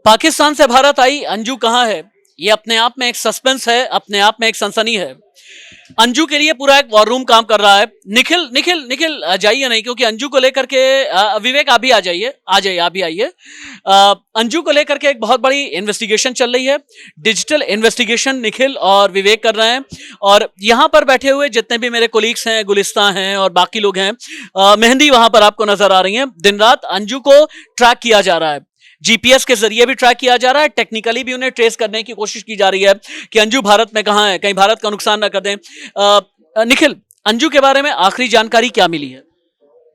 पाकिस्तान से भारत आई अंजू कहाँ है, ये अपने आप में एक सस्पेंस है, अपने आप में एक सनसनी है। अंजू के लिए पूरा एक वॉर रूम काम कर रहा है। निखिल निखिल निखिल जाइए नहीं, क्योंकि अंजू को लेकर के विवेक आप भी आ जाइए, आप भी आइए। अंजू को लेकर के एक बहुत बड़ी इन्वेस्टिगेशन चल रही है, डिजिटल इन्वेस्टिगेशन निखिल और विवेक कर रहे हैं। और यहाँ पर बैठे हुए जितने भी मेरे कोलीग्स हैं, गुलिस्ता हैं और बाकी लोग हैं, मेहंदी वहां पर आपको नजर आ रही है। दिन रात अंजू को ट्रैक किया जा रहा है, जीपीएस के जरिए भी ट्रैक किया जा रहा है, टेक्निकली भी उन्हें ट्रेस करने की कोशिश की जा रही है कि अंजू भारत में कहां है, कहीं भारत का नुकसान ना कर दें। निखिल, अंजू के बारे में आखिरी जानकारी क्या मिली है?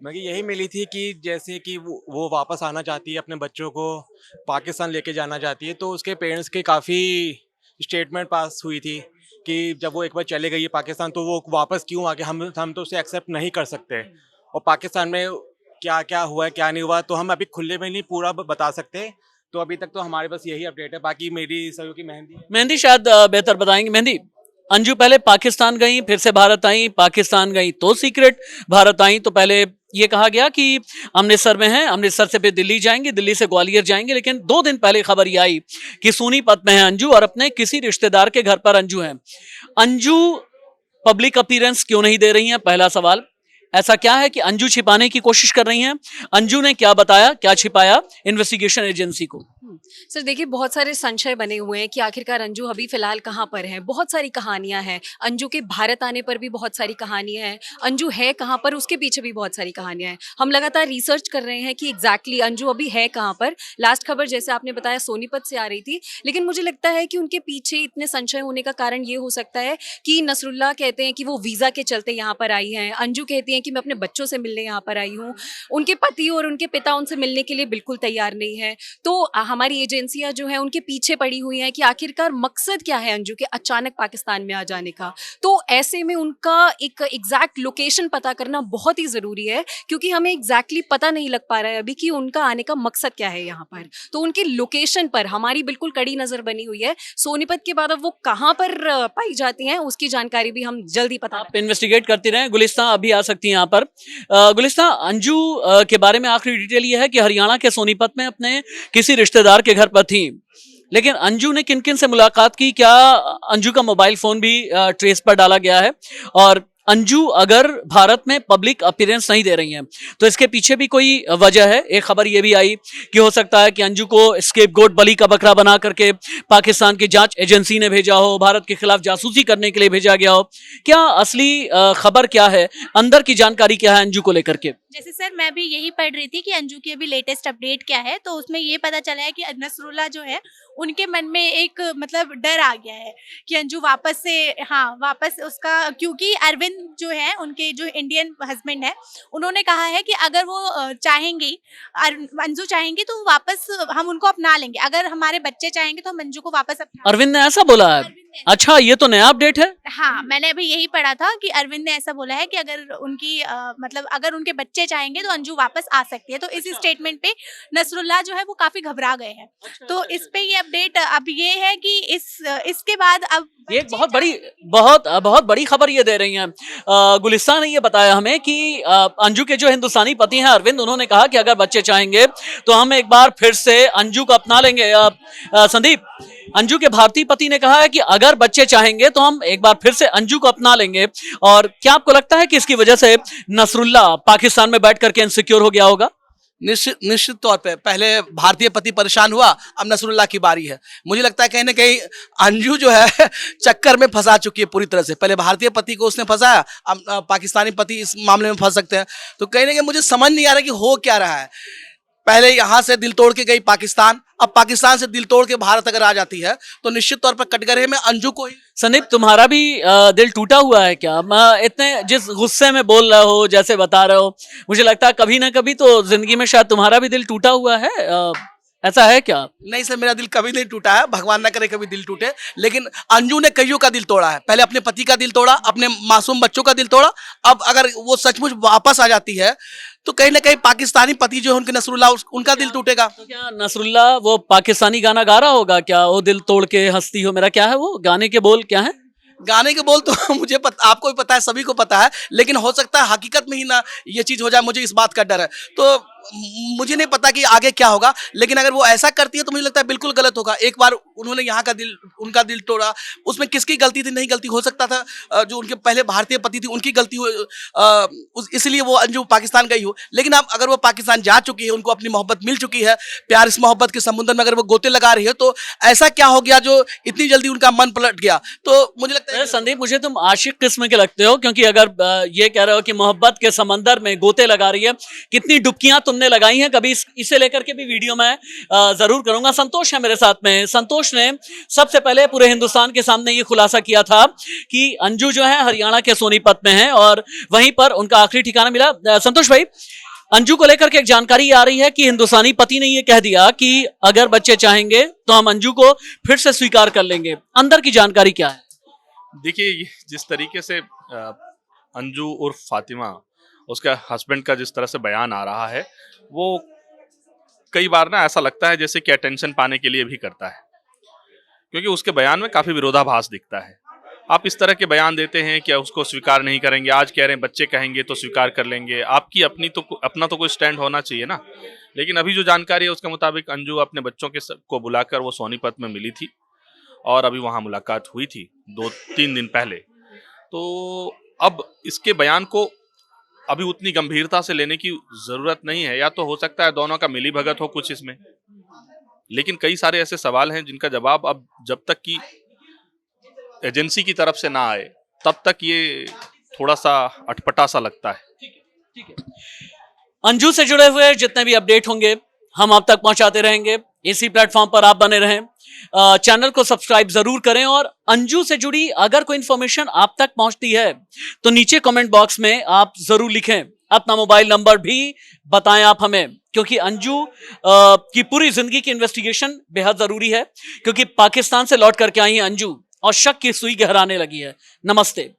मुझे यही मिली थी कि जैसे कि वो वापस आना चाहती है, अपने बच्चों को पाकिस्तान लेके जाना चाहती है, तो उसके पेरेंट्स की काफ़ी स्टेटमेंट पास हुई थी कि जब वो एक बार चले गई है पाकिस्तान तो वो वापस क्यों आके हम तो उसे एक्सेप्ट नहीं कर सकते। और पाकिस्तान में क्या क्या हुआ है क्या नहीं हुआ तो हम अभी खुले में नहीं पूरा बता सकते। तो अभी तक तो हमारे पास यही अपडेट है। बाकी मेरी सहयोगी मेहंदी शायद बेहतर बताएंगे। मेहंदी, अंजू पहले पाकिस्तान गई, फिर से भारत आई, पाकिस्तान गई तो सीक्रेट, भारत आई तो पहले ये कहा गया कि अमृतसर में है, अमृतसर से फिर दिल्ली जाएंगे, दिल्ली से ग्वालियर जाएंगे। लेकिन 2 दिन पहले खबर ये आई कि सोनीपत में है अंजू और अपने किसी रिश्तेदार के घर पर अंजू है। अंजू पब्लिक अपीयरेंस क्यों नहीं दे रही हैं? पहला सवाल। ऐसा क्या है कि अंजू छिपाने की कोशिश कर रही हैं? अंजू ने क्या बताया, क्या छिपाया इन्वेस्टिगेशन एजेंसी को? सर देखिए, बहुत सारे संशय बने हुए हैं कि आखिरकार अंजू अभी फिलहाल कहाँ पर है। बहुत सारी कहानियां हैं, अंजू के भारत आने पर भी बहुत सारी कहानियां हैं, अंजू है कहाँ पर उसके पीछे भी बहुत सारी कहानियां हैं। हम लगातार रिसर्च कर रहे हैं कि एग्जैक्टली अंजू अभी है कहाँ पर। लास्ट खबर जैसे आपने बताया सोनीपत से आ रही थी, लेकिन मुझे लगता है कि उनके पीछे इतने संशय होने का कारण ये हो सकता है कि नसरुल्लाह कहते हैं कि वो वीज़ा के चलते यहाँ पर आई हैं, अंजू कहती हैं कि मैं अपने बच्चों से मिलने यहाँ पर आई हूँ, उनके पति और उनके पिता उनसे मिलने के लिए बिल्कुल तैयार नहीं है। तो हमारी एजेंसियां जो है उनके पीछे पड़ी हुई हैं कि आखिरकार मकसद क्या है अंजू के अचानक पाकिस्तान में आ जाने का। तो ऐसे में उनका एक एग्जैक्ट लोकेशन पता करना बहुत ही ज़रूरी है, क्योंकि हमें एग्जैक्टली पता नहीं लग पा रहा है अभी कि उनका आने का मकसद क्या है यहाँ पर। तो उनके लोकेशन पर हमारी बिल्कुल कड़ी नज़र बनी हुई है। सोनीपत के बाद अब वो कहाँ पर पाई जाती हैं उसकी जानकारी भी हम जल्दी पता आप इन्वेस्टिगेट करती रहें। गुलिस्ता अभी आ सकती हैं यहाँ पर। गुलिस्ता, अंजू के बारे में आखिरी डिटेल ये है कि हरियाणा के सोनीपत में अपने किसी रिश्तेदार के घर पर थी, लेकिन अंजू ने किन किन से मुलाकात की? क्या अंजू का मोबाइल फोन भी ट्रेस पर डाला गया है? और अंजू अगर भारत में पब्लिक अपीयरेंस नहीं दे रही हैं तो इसके पीछे भी कोई वजह है? एक खबर ये भी आई कि हो सकता है कि अंजू को स्केपगोट, बलि का बकरा बना करके पाकिस्तान की जांच एजेंसी ने भेजा हो, भारत के खिलाफ जासूसी करने के लिए भेजा गया हो। क्या असली खबर क्या है, अंदर की जानकारी क्या है अंजू को लेकर के? जैसे सर मैं भी यही पढ़ रही थी कि अंजू की अभी लेटेस्ट अपडेट क्या है, तो उसमें ये पता चला है कि नसरुल्लाह जो है उनके मन में एक मतलब डर आ गया है कि अंजू वापस से, हाँ वापस उसका, क्योंकि अरविंद जो है उनके जो इंडियन हस्बैंड है उन्होंने कहा है कि अगर वो चाहेंगी, अंजू चाहेंगी तो वापस हम उनको अपना लेंगे, अगर हमारे बच्चे चाहेंगे तो हम अंजू को वापस अपना। अरविंद ने ऐसा बोला है? अच्छा, ये तो नया अपडेट है। हाँ, मैंने अभी यही पढ़ा था कि अरविंद ने ऐसा बोला है कि अगर उनकी मतलब अगर उनके बच्चे चाहेंगे तो अंजू वापस आ सकती है। तो इस स्टेटमेंट पे नसरुल्लाह जो है वो काफी घबरा गए हैं। तो इस पे ये अपडेट अब ये है कि इसके बाद अब ये बहुत बड़ी खबर ये दे रही हैं। गुलिस्तान ने ये बताया हमें कि अंजू के जो हिंदुस्तानी पति हैं अरविंद, उन्होंने कहा कि अगर बच्चे चाहेंगे तो हम एक बार फिर से अंजू को अपना लेंगे। संदीप, अंजू के भारतीय पति ने कहा है कि अगर बच्चे चाहेंगे तो हम एक बार फिर से अंजू को अपना लेंगे। और क्या आपको लगता है कि इसकी वजह से नसरुल्लाह पाकिस्तान में बैठ करके इनसिक्योर हो गया होगा? निश्चित तौर पे पहले भारतीय पति परेशान हुआ, अब नसरुल्लाह की बारी है। मुझे लगता है कहीं ना कहीं अंजू जो है चक्कर में फंसा चुकी है पूरी तरह से। पहले भारतीय पति को उसने फंसाया, अब पाकिस्तानी पति इस मामले में फंस सकते हैं। तो कहीं ना कहीं मुझे समझ नहीं आ रहा कि हो क्या रहा है। पहले यहाँ से दिल तोड़ के गई पाकिस्तान, अब पाकिस्तान से दिल तोड़ के भारत अगर आ जाती है तो निश्चित तौर पर कटघरे में अंजू को ही। संदीप, तुम्हारा भी दिल टूटा हुआ है क्या? इतने जिस गुस्से में बोल रहे हो, जैसे बता रहे हो, मुझे लगता है कभी ना कभी तो जिंदगी में शायद तुम्हारा भी दिल टूटा हुआ है। ऐसा है क्या? नहीं सर, मेरा दिल कभी नहीं टूटा है, भगवान ना करे कभी दिल टूटे। लेकिन अंजू ने कईयों का दिल तोड़ा है। पहले अपने पति का दिल तोड़ा, अपने मासूम बच्चों का दिल तोड़ा। अब अगर वो सचमुच वापस आ जाती है तो कहीं ना कहीं पाकिस्तानी पति जो है उनके नसरुल्लाह, उनका दिल टूटेगा। तो क्या नसरुल्लाह वो पाकिस्तानी गाना गा रहा होगा क्या? वो दिल तोड़ के हंसती हो मेरा, क्या है वो गाने के बोल क्या है? गाने के बोल तो मुझे आपको भी पता है, सभी को पता है, लेकिन हो सकता है हकीकत में ही ना ये चीज हो जाए, मुझे इस बात का डर है। तो मुझे नहीं पता कि आगे क्या होगा, लेकिन अगर वो ऐसा करती है तो मुझे लगता है बिल्कुल गलत होगा। एक बार उन्होंने यहाँ का दिल, उनका दिल तोड़ा, उसमें किसकी गलती थी? नहीं गलती हो सकता था जो उनके पहले भारतीय पति थी उनकी गलती हो, इसलिए वो अंजू पाकिस्तान गई हो। लेकिन अब अगर वो पाकिस्तान जा चुकी है, उनको अपनी मोहब्बत मिल चुकी है, प्यार इस मोहब्बत के समुद्र में अगर वो गोते लगा रही है, तो ऐसा क्या हो गया जो इतनी जल्दी उनका मन पलट गया? तो मुझे लगता है संदीप, मुझे तुम आशिक किस्म के लगते हो, क्योंकि अगर ये कह रहे हो कि मोहब्बत के समंदर में गोते लगा रही है, कितनी डुबकियां तुमने लगाई हैं कभी, इसे लेकर के भी वीडियो मैं जरूर करूंगा। संतोष है मेरे साथ में। संतोष ने सबसे पहले पूरे हिंदुस्तान के सामने ये खुलासा किया था कि अंजू जो है हरियाणा के सोनीपत में है और वहीं पर उनका आखिरी ठिकाना मिला। संतोष भाई, अंजू को लेकर के एक जानकारी आ रही है कि हिंदुस्तानी पति ने ये कह दिया कि अगर बच्चे चाहेंगे तो हम अंजू को फिर से स्वीकार कर लेंगे। अंदर की जानकारी क्या है? देखिए, जिस तरीके से अंजू उर्फ फातिमा, उसका हस्बैंड का जिस तरह से बयान आ रहा है, वो कई बार ना ऐसा लगता है जैसे कि अटेंशन पाने के लिए भी करता है, क्योंकि उसके बयान में काफी विरोधाभास दिखता है। आप इस तरह के बयान देते हैं कि उसको स्वीकार नहीं करेंगे, आज कह रहे हैं बच्चे कहेंगे तो स्वीकार कर लेंगे। आपकी अपना तो कोई स्टैंड होना चाहिए ना। लेकिन अभी जो जानकारी है उसके मुताबिक अंजू अपने बच्चों को बुलाकर वो सोनीपत में मिली थी और अभी वहाँ मुलाकात हुई थी 2-3 दिन पहले। तो अब इसके बयान को अभी उतनी गंभीरता से लेने की जरूरत नहीं है, या तो हो सकता है दोनों का मिली भगत हो कुछ इसमें, लेकिन कई सारे ऐसे सवाल हैं जिनका जवाब अब जब तक कि एजेंसी की तरफ से ना आए तब तक ये थोड़ा सा अटपटा सा लगता है। ठीक है। अंजू से जुड़े हुए जितने भी अपडेट होंगे हम आप तक पहुंचाते रहेंगे। इसी प्लेटफॉर्म पर आप बने रहें, चैनल को सब्सक्राइब जरूर करें और अंजू से जुड़ी अगर कोई इंफॉर्मेशन आप तक पहुंचती है तो नीचे कमेंट बॉक्स में आप जरूर लिखें, अपना मोबाइल नंबर भी बताएं आप हमें, क्योंकि अंजू की पूरी जिंदगी की इन्वेस्टिगेशन बेहद जरूरी है, क्योंकि पाकिस्तान से लौट करके आई हैं अंजू और शक की सुई गहराने लगी है। नमस्ते।